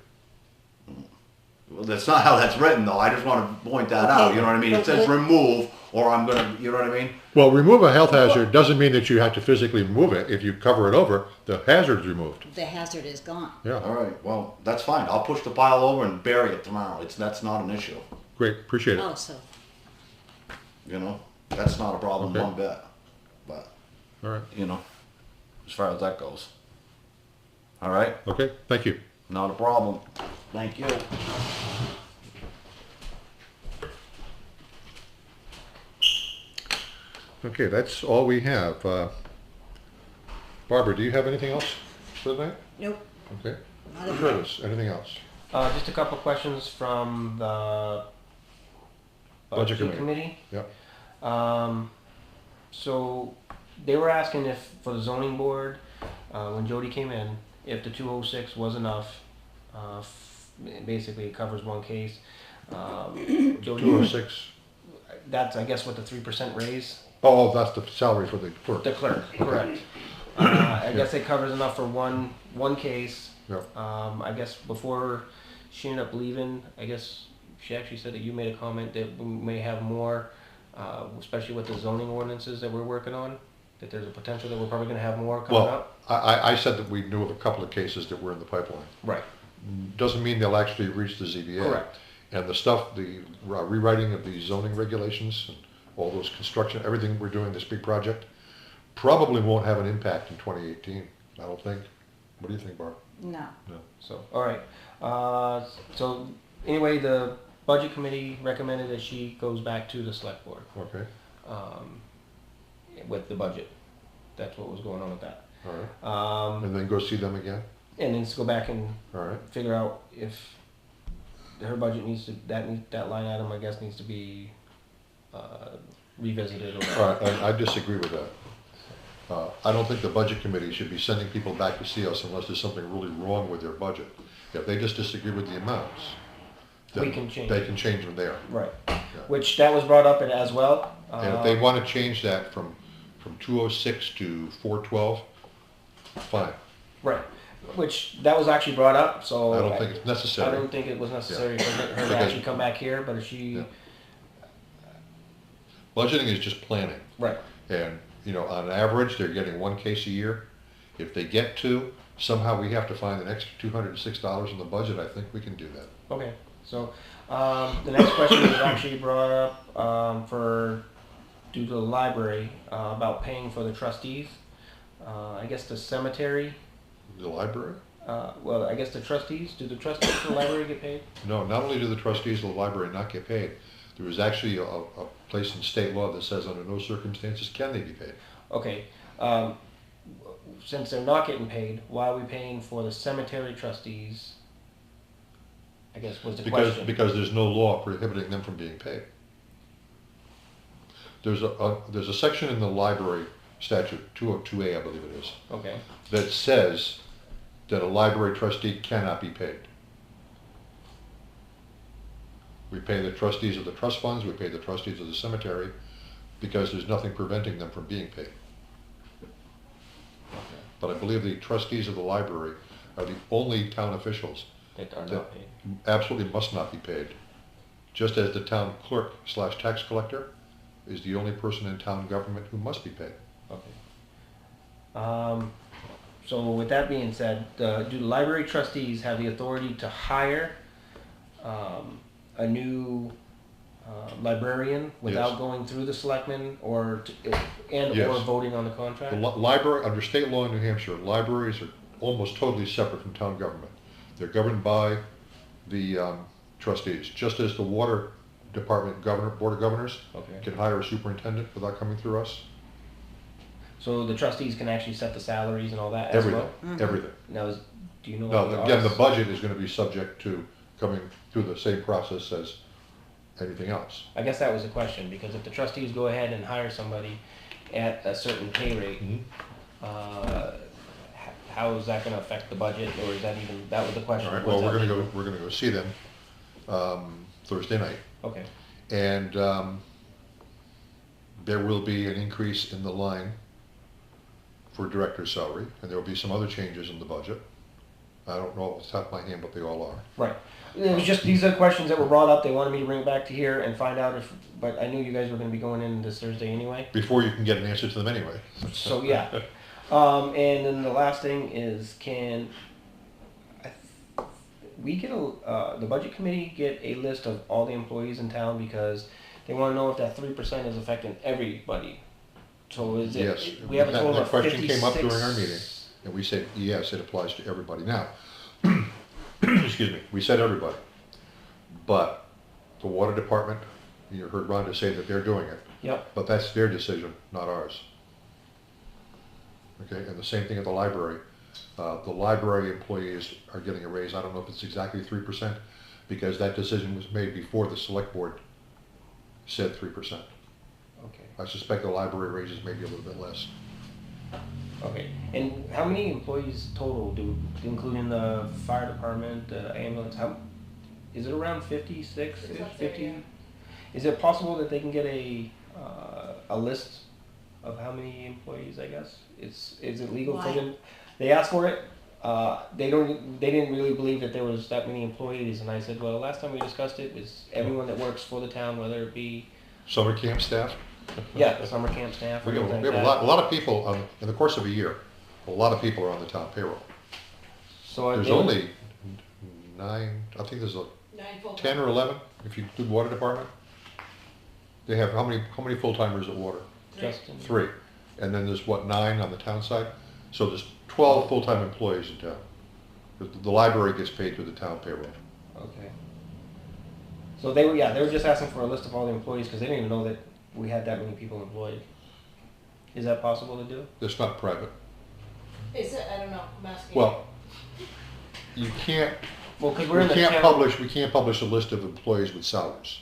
Well, that's not how that's written though. I just want to point that Okay, out. You know what I mean? It but says what- remove, or I'm gonna. You know what I mean? Well, remove a health hazard doesn't mean that you have to physically move it. If you cover it over, the hazard's removed. the hazard is gone. Yeah, All right. Well, that's fine. I'll push the pile over and bury it tomorrow. That's not an issue. great, appreciate it. Oh, so, That's not a problem Okay. one bit. But All right, as far as that goes. All right. okay, thank you. Not a problem. Thank you. Okay, that's all we have. Barbara, do you have anything else for the night? nope. Okay. Not a- Curtis, anything else? just a couple questions from the Budget Budget committee. Committee. So they were asking if, for the zoning board, when Jody came in, if the 206 was enough. Basically, it covers one case. Jody, 206. that's, I guess, what the 3% raise. Oh, that's the salary for the clerk. The clerk, correct. I guess it covers enough for one case. Yep. I guess before she ended up leaving, I guess she actually said that you made a comment that we may have more, especially with the zoning ordinances that we're working on, that there's a potential that we're probably going to have more coming Well, up. I said that we knew of a couple of cases that were in the pipeline. Right. Doesn't mean they'll actually reach the ZBA. Correct. And the stuff, the rewriting of the zoning regulations and all those construction, everything we're doing, this big project, probably won't have an impact in 2018, I don't think. What do you think, Barb? No. No. So, all right. So anyway, the budget committee recommended that she goes back to the select board Okay, with the budget. That's what was going on with that. all right. And then go see them again? And then to go back and All right. figure out if her budget needs to, that line item, I guess, needs to be revisited or All right, I disagree with that. I don't think the budget committee should be sending people back to see us unless there's something really wrong with their budget. If they just disagree with the amounts, then We can change they it. can change them there. right. Which that was brought up as well. And if they want to change that from 206 to 412, fine. Right. Which that was actually brought up, so I don't think it's necessary. I don't think it was necessary for her to Because- actually come back here, but if she Yeah. Budgeting is just planning. right. And, you know, on average, they're getting one case a year. If they get two, somehow we have to find an extra $206 in the budget. I think we can do that. Okay. So the next question was actually brought up due to the library about paying for the trustees. I guess the cemetery. The library? Well, I guess the trustees. Do the trustees for the library get paid? No, not only do the trustees of the library not get paid, there is actually a place in state law that says under no circumstances can they be paid. Okay. Since they're not getting paid, why are we paying for the cemetery trustees? I guess was the question. Because there's no law prohibiting them from being paid. There's a section in the library statute, 202A, I believe it is, Okay. that says that a library trustee cannot be paid. We pay the trustees of the trust funds, we pay the trustees of the cemetery, because there's nothing preventing them from being paid. But I believe the trustees of the library are the only town officials That are that not paid. absolutely must not be paid. Just as the town clerk / tax collector is the only person in town government who must be paid. Okay. So with that being said, do the library trustees have the authority to hire a new librarian without Yes. going through the selectmen or or Yes. voting on the contract? The library, under state law in New Hampshire, libraries are almost totally separate from town government. They're governed by the trustees, just as the water department board of governors Okay. can hire a superintendent without coming through us. So the trustees can actually set the salaries and all that as Everything, well? everything. Now, do you know? Now, what again, the ours- budget is going to be subject to coming through the same process as anything else. I guess that was the question, because if the trustees go ahead and hire somebody at a certain pay rate, how is that gonna affect the budget, or is that even, that was the question? All right, Was well, that we're gonna go see them Thursday night. Okay, And there will be an increase in the line for director's salary, and there will be some other changes in the budget. I don't know off the top of my head what they all are. right. It was just, these are questions that were brought up, they wanted me to bring it back to here and find out if, but I knew you guys were gonna be going in this Thursday anyway. Before you can get an answer to them anyway. So, yeah. And then the last thing is, can we get the budget committee get a list of all the employees in town, because they wanna know if that 3% is affecting everybody. So is it, Yes. we have a total That of question 56. came up during our meeting, and we said, yes, it applies to everybody. Now, excuse me, we said everybody. But the water department, you heard Rhonda say that they're doing it. Yep, But that's their decision, not ours. Okay, and the same thing at the library. The library employees are getting a raise. I don't know if it's exactly 3%, because that decision was made before the select board said 3%. okay. I suspect the library raises maybe a little bit less. Okay, and how many employees total including the fire department, the ambulance, is it around 56, It's up 50? there, yeah. Is it possible that they can get a list of how many employees, I guess? Is it legal for Why? them? They asked for it. They didn't really believe that there was that many employees, and I said, well, last time we discussed it was everyone that works for the town, whether it be, Summer camp staff? yeah, the summer camp staff or We have, anything we have like a that. lot of people, in the course of a year, a lot of people are on the town payroll. So There's they- only 9, I think there's 9 full 10 or 11, if you do water department. They have, how many full-timers at water? Justin. 3. And then there's what, 9 on the town side? So there's 12 full-time employees in town. The library gets paid through the town payroll. Okay. So they were just asking for a list of all the employees because they didn't even know that we had that many people employed. Is that possible to do? It's not private. Is it? I don't know. I'm asking. Well, you can't, Well, because we can't publish a list of employees with salaries.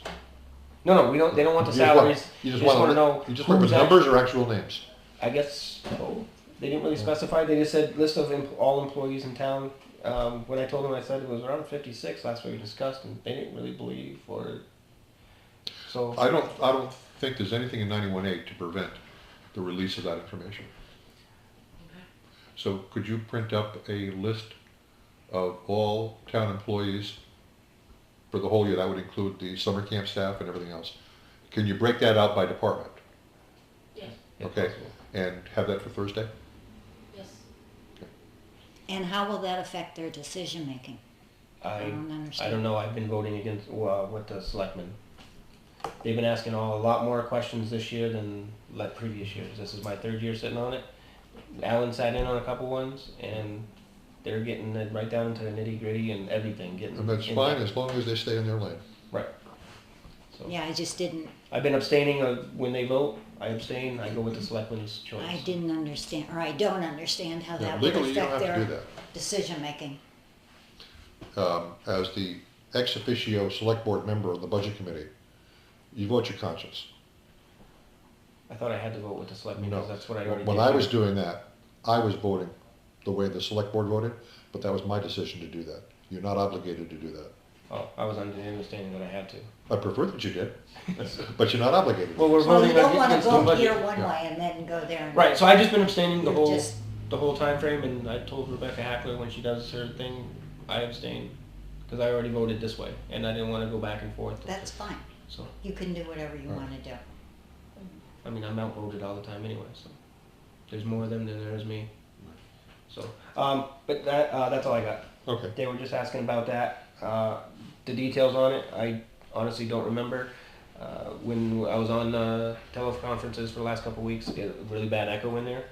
No, we don't. They don't want the You just want- salaries. You just want want to know. You just want who's numbers or actual names? I guess so. They didn't really specify. They just said list of all employees in town. When I told them, I said it was around 56 last week we discussed, and they didn't really believe or. So I don't think there's anything in 91A to prevent the release of that information. So could you print up a list of all town employees for the whole year? That would include the summer camp staff and everything else. Can you break that out by department? Yes. if Okay, possible. and have that for Thursday? Yes. And how will that affect their decision making? I don't understand. I don't know. I've been voting against with the selectmen. They've been asking a lot more questions this year than previous years. This is my 3rd year sitting on it. Allan sat in on a couple ones, and they're getting it right down to the nitty gritty and everything. And that's fine as long as they stay in their lane. Right. So Yeah, I just didn't, I've been abstaining when they vote. I abstain. I go with the selectmen's choice. I didn't understand, or I don't understand how Yeah, that would legally, you don't affect have to do their that. decision making. As the ex officio select board member of the budget committee, you vote your conscience. I thought I had to vote with the selectmen No. because that's what I already When did. I was doing that, I was voting the way the select board voted, but that was my decision to do that. You're not obligated to do that. Oh, I was under the understanding that I had to. I prefer that you did, but you're not obligated. Well, we're Well, voting you don't wanna against the go budget. here one Yeah. way and then go there and. Right, so I've just been abstaining You're just- the whole time frame, and I told Rebecca Hackler when she does her thing, I abstain because I already voted this way, and I didn't want to go back and forth. That's fine. So, You can do whatever you Right. wanna do. I mean, I'm outvoted all the time anyway, so there's more of them than there is me. So, but that's all I got. Okay. They were just asking about that. The details on it, I honestly don't remember. When I was on teleconferences for the last couple of weeks, get a really bad echo in there.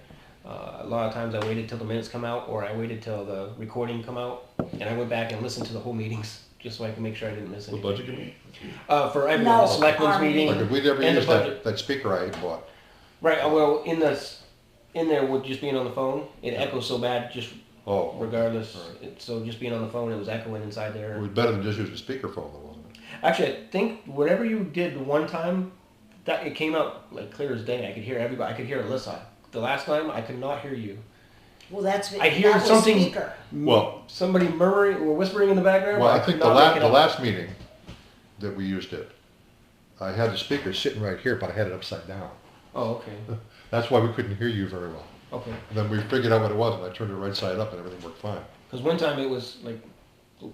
A lot of times I waited till the minutes come out, or I waited till the recording come out, and I went back and listened to the whole meetings just so I could make sure I didn't miss The anything. budget committee? For everyone, No, the selectmen's our meeting. Like if we'd ever And the used budget. that speaker I bought, Right. Well, in there with just being on the phone, it echoes so bad. Just oh, regardless, Right. so just being on the phone, it was echoing inside there. it was better than just using a speakerphone though, wasn't it? Actually, I think whatever you did the one time, that it came out like clear as day. I could hear everybody. I could hear Alissa. The last time, I could not hear you. Well, that's, I hear that was something- speaker. Well, Somebody murmuring or whispering in the background. well, I could think the not make it out. last meeting that we used it, I had the speaker sitting right here, but I had it upside down. Oh, okay. That's why we couldn't hear you very well. Okay. And then we figured out what it was, and I turned it right side up, and everything worked fine. Because one time it was like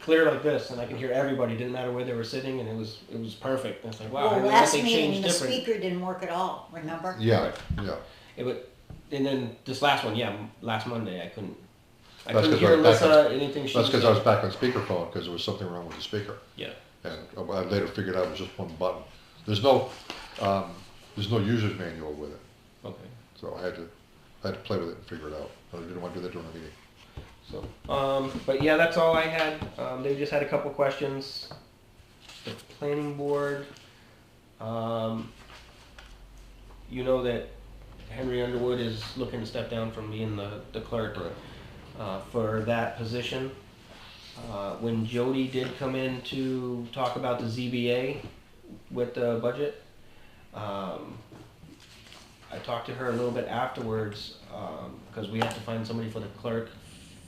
clear like this, and I could hear everybody. Didn't matter where they were sitting, and it was perfect. And it's like, wow, I Well, don't know what last they meeting, changed the different. speaker didn't work at all, remember? Yeah, yeah. It would, and then this last one, last Monday, I couldn't That's hear 'cause I was back Alissa, anything she That's because I said. was back on speakerphone, because there was something wrong with the speaker. Yeah. And I later figured out it was just one button. There's no user's manual with it, Okay. so I had to play with it and figure it out. I didn't want to do that during the meeting. So, but yeah, that's all I had. They just had a couple questions. The planning board, you know that Henry Underwood is looking to step down from being the clerk for that position. When Jody did come in to talk about the ZBA with the budget, I talked to her a little bit afterwards, because we have to find somebody for the clerk,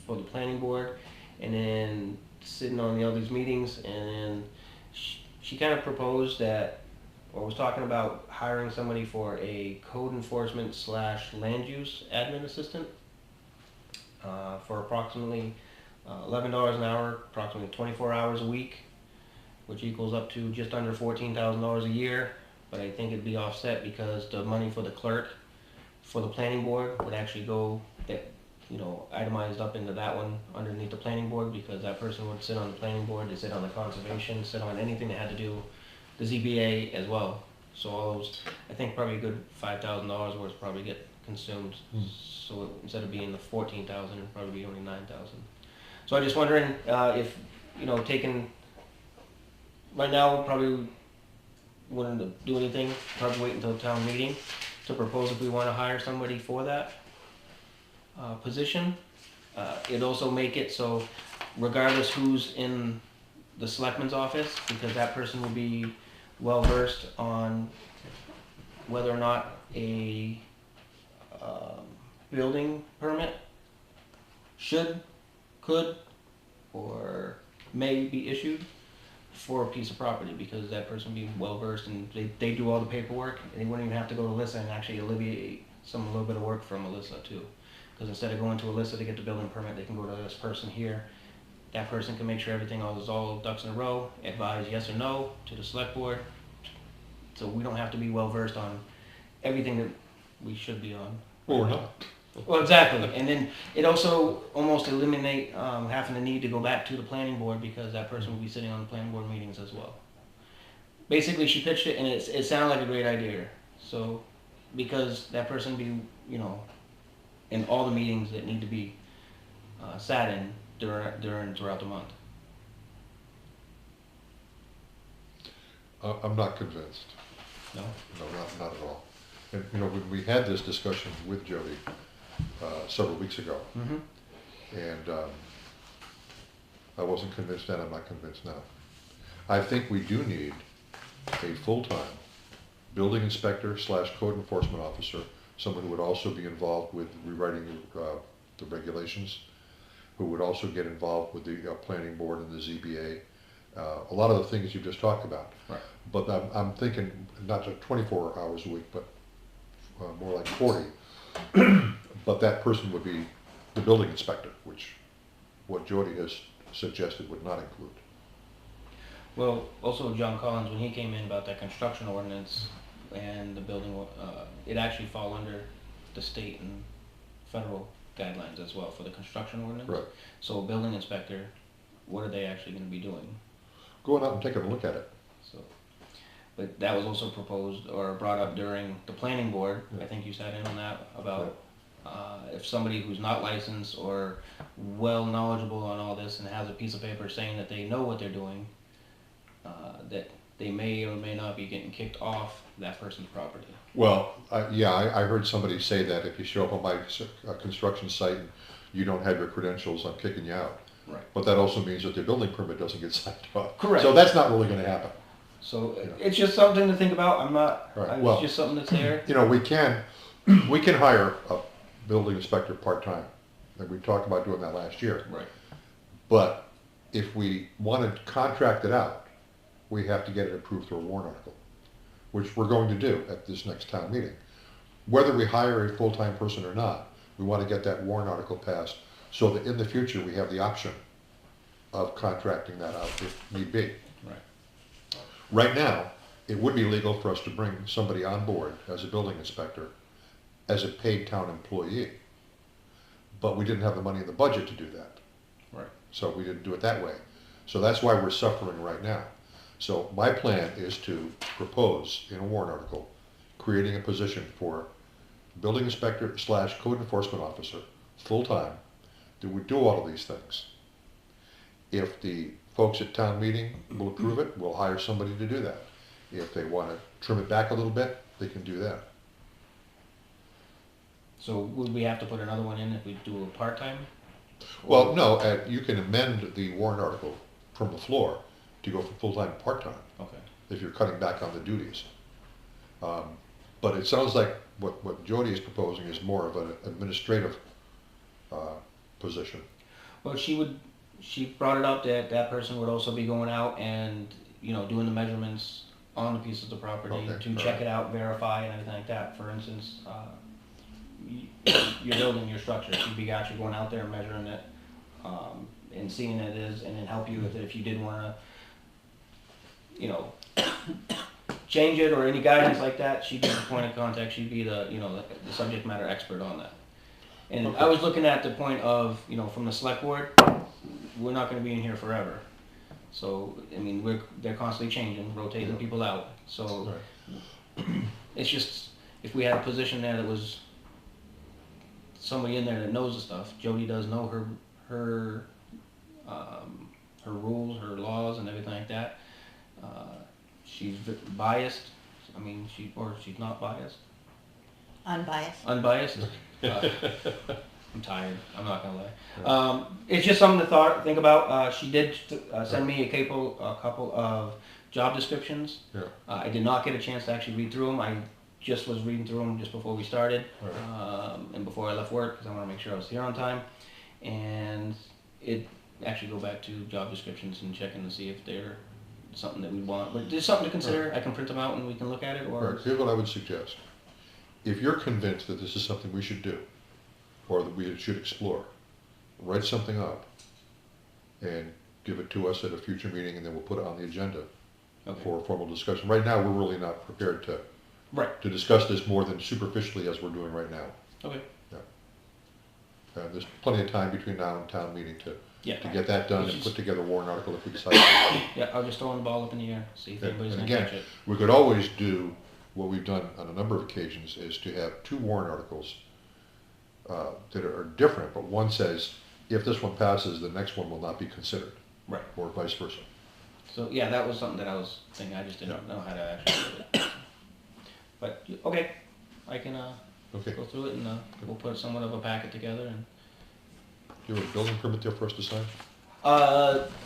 for the planning board, and then sitting on all these meetings, and then she kind of proposed that, or was talking about hiring somebody for a code enforcement / land use admin assistant, for approximately $11 an hour, approximately 24 hours a week, which equals up to just under $14,000 a year. But I think it'd be offset because the money for the clerk for the planning board would actually go, itemized up into that one underneath the planning board, because that person would sit on the planning board, they sit on the conservation, sit on anything that had to do the ZBA as well. So all those, I think probably a good $5,000 worth probably get consumed. So instead of being the 14,000, it'd probably be only 9,000. So I'm just wondering if, taking, right now, probably wouldn't do anything, probably wait until town meeting to propose if we want to hire somebody for that position. It'd also make it so regardless who's in the selectman's office, because that person will be well versed on whether or not a building permit could, or may be issued for a piece of property, because that person would be well versed and they do all the paperwork, and they wouldn't even have to go to Alissa and actually alleviate a little bit of work from Alissa too. Because instead of going to Alissa to get the building permit, they can go to this person here. That person can make sure everything is all ducks in a row, advise yes or no to the select board. So we don't have to be well versed on everything that we should be on. Or not. Well, exactly, and then it also almost eliminate having the need to go back to the planning board, because that person will be sitting on the planning board meetings as well. Basically, she pitched it, and it sounded like a great idea. So, because that person be, in all the meetings that need to be sat in throughout the month. I'm not convinced. No? No, not at all. And, when we had this discussion with Jody several weeks ago, and I wasn't convinced then, I'm not convinced now. I think we do need a full-time building inspector / code enforcement officer, someone who would also be involved with rewriting the regulations, who would also get involved with the planning board and the ZBA, a lot of the things you just talked about. Right. But I'm thinking not just 24 hours a week, but more like 40. But that person would be the building inspector, which what Jody has suggested would not include. Well, also John Collins, when he came in about that construction ordinance and the building, it actually fall under the state and federal guidelines as well for the construction ordinance. Right. So a building inspector, what are they actually going to be doing? Going out and taking a look at it. So, but that was also proposed or brought up during the planning board. Yeah. I think you sat in on that about if somebody who's not licensed or well knowledgeable on all this and has a piece of paper saying that they know what they're doing, that they may or may not be getting kicked off that person's property. Well, I heard somebody say that if you show up on my construction site and you don't have your credentials, I'm kicking you out. Right. But that also means that the building permit doesn't get signed off. Correct. So that's not really going to happen. So it's just something to think about. I'm not. Right. It's Well, just something that's there. We can hire a building inspector part-time. And we talked about doing that last year. Right. But if we want to contract it out, we have to get it approved through a warrant article, which we're going to do at this next town meeting. Whether we hire a full-time person or not, we want to get that warrant article passed so that in the future we have the option of contracting that out if need be. Right. Right now, it would be legal for us to bring somebody on board as a building inspector as a paid town employee. But we didn't have the money in the budget to do that. Right. So we didn't do it that way. So that's why we're suffering right now. So my plan is to propose in a warrant article, creating a position for building inspector / code enforcement officer, full-time, that would do all of these things. If the folks at town meeting will approve it, we'll hire somebody to do that. If they want to trim it back a little bit, they can do that. So would we have to put another one in if we do a part-time? Well, no, you can amend the warrant article from the floor to go from full-time to part-time. Okay. If you're cutting back on the duties. But it sounds like what Jody is proposing is more of an administrative position. Well, she brought it up that that person would also be going out and, doing the measurements on the pieces of property Okay, to all check right. it out, verify and everything like that. For instance, you're building your structure. She'd be actually going out there and measuring it, and seeing it is, and then help you with it if you did want to, change it or any guidance like that. She'd be the point of contact. She'd be the subject matter expert on that. And Okay. I was looking at the point of, from the select board, we're not going to be in here forever. So, I mean, they're constantly changing, rotating Yeah. people out. So Right. it's just, if we had a position there that was somebody in there that knows the stuff. Jody does know her rules, her laws, and everything like that. She's biased. I mean, she's not biased. Unbiased. Unbiased. I'm tired. I'm not gonna lie. It's just something to think about. She did send me a couple of job descriptions. Yeah. I did not get a chance to actually read through them. I just was reading through them just before we started, and before I left work because I want to make sure I was here on time. And it actually go back to job descriptions and checking to see if they're something that we want. But there's something to consider. I can print them out and we can look at it. Or Right. Here's what I would suggest. If you're convinced that this is something we should do, or that we should explore, write something up and give it to us at a future meeting, and then we'll put it on the agenda for a formal discussion. Right now, we're really not prepared to discuss this more than superficially as we're doing right now. Okay. There's plenty of time between now and town meeting to get that done and Just- put together a warrant article if we decide. Yeah, I'll just throw the ball up in the air, see if anybody's And gonna again, catch it. we could always do what we've done on a number of occasions, is to have two warrant articles that are different, but one says, if this one passes, the next one will not be considered. Right. Or vice versa. So yeah, that was something that I was thinking. I just didn't know how to actually do it. But okay, I can Okay. go through it and we'll put somewhat of a packet together. And Do you have a building permit there for us to sign?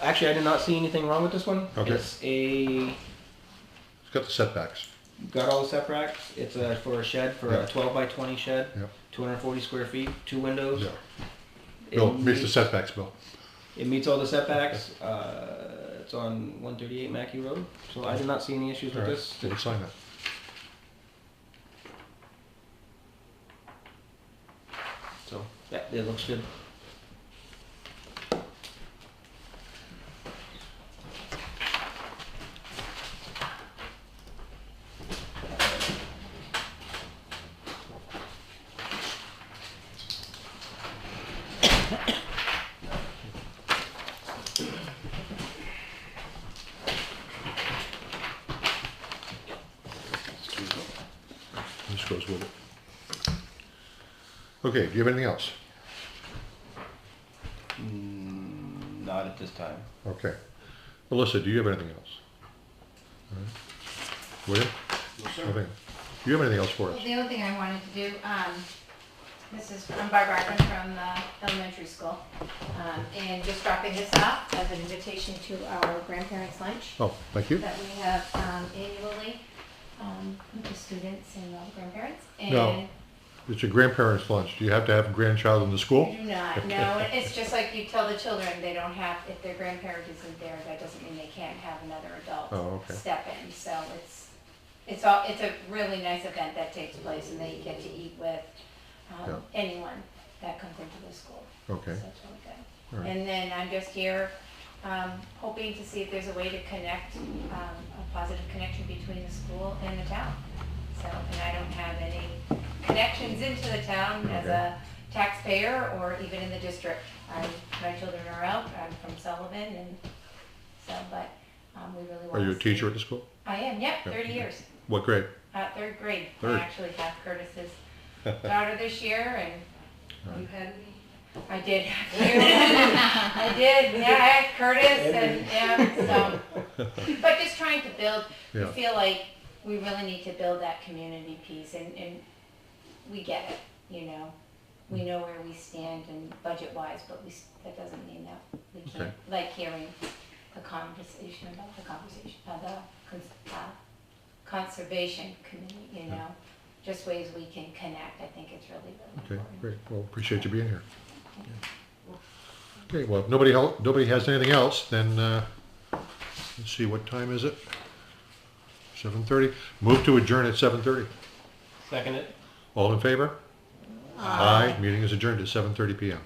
actually, I did not see anything wrong with this one. Okay. It's It's got the setbacks. got all the setbacks. It's for a shed, for a 12 by 20 shed, Yeah. 240 square feet, 2 windows. Yeah. It Bill, meets the meets- setbacks, Bill. It meets all the setbacks. It's on 138 Mackey Road, so I did not see any issues All with right, this. we'll sign that. So yeah, it looks good. This goes with it. Okay, do you have anything else? Not at this time. Okay. Alissa, do you have anything else? All right. William? Nothing. Do you have anything else for us? Well, the other thing I wanted to do, I'm Barbara Arguin from the elementary school, and just dropping this off as an invitation to our grandparents' lunch Oh, thank you. that we have annually with the students and all the grandparents. And No. It's your grandparents' lunch. Do you have to have a grandchild in the school? I do not, no, it's just like you tell the children, they don't have, if their grandparent isn't there, that doesn't mean they can't have another adult Oh, okay. step in, so it's a really nice event that takes place, and they get to eat with Yeah. anyone that comes into the school. Okay. So it's really good. All right. And then I'm just here, hoping to see if there's a way to connect, a positive connection between the school and the town. So, and I don't have any connections into the town as Okay. a taxpayer or even in the district. My children are out, I'm from Sullivan, and so, but, we really want to. Are you a teacher at the school? I am, yeah, Yeah. 30 years. What grade? Third grade. Third. I actually have Curtis's daughter this year, and You had me. I did have you. I did, yeah, I had Curtis, and, yeah, so. But just trying to build, we Yeah. feel like we really need to build that community piece, and we get it, you know. We know where we stand and budget-wise, but that doesn't mean that we can't, Okay. like hearing the conversation about the conservation committee, you know. just ways we can connect. I think it's really, really Okay, important. great. Well, appreciate you being here. Okay, well, if nobody has anything else, then, let's see, what time is it? 7:30. Move to adjourn at 7:30. Second it. All in favor? Aye. Meeting is adjourned at 7:30 PM.